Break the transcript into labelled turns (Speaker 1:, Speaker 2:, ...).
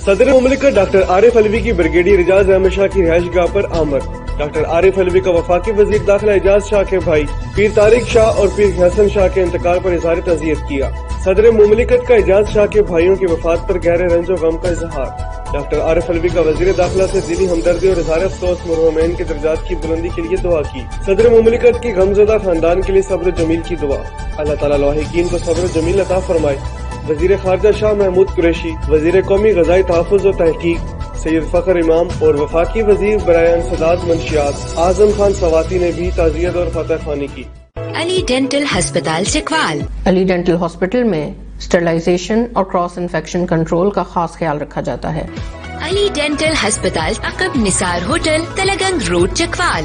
Speaker 1: सदर मुमलिकत डॉक्टर आरिफ अलवी की ब्रिगेडियर एजाज अहमद शाह की रिहाइशगाह पर आमद। डॉक्टर आरिफ अलवी का वफाकी वजीर दाखिला एजाज शाह के भाई पीर तारिक शाह और पीर हसन शाह के इंतकाल पर इजहार तज़ियत किया। सदर मुमलिकत का एजाज शाह के भाइयों की वफात पर गहरे रंजो गम का इजहार। डॉक्टर आरिफ अलवी का वजीर दाखिला से दिली हमदर्दी और इजहार अफसोस मरहूमैन के दर्जात की बुलंदी के लिए दुआ की। सदर मुमलिकत की गमज़दा खानदान के लिए सब्र जमील की दुआ। अल्लाह ताला लाहिकीन को सब्र जमील अता फरमाए। वजीर खारजा शाह महमूद कुरैशी, वजीर कौमी ग़ज़ाई तहफ़्फ़ुज़ व तहक़ीक़ सैयद फ़खर इमाम और वफाकी वजीर बराए इंसदाद मंशियात आज़म खान सवाती ने भी ताज़ियत और फतह ख़्वानी की।
Speaker 2: अली डेंटल अस्पताल चकवाल।
Speaker 3: अली डेंटल हॉस्पिटल में स्टरलाइजेशन और क्रॉस इन्फेक्शन कंट्रोल का खास ख्याल रखा जाता है।
Speaker 2: अली डेंटल अस्पताल अकब निसार होटल तलगंग रोड चकवाल।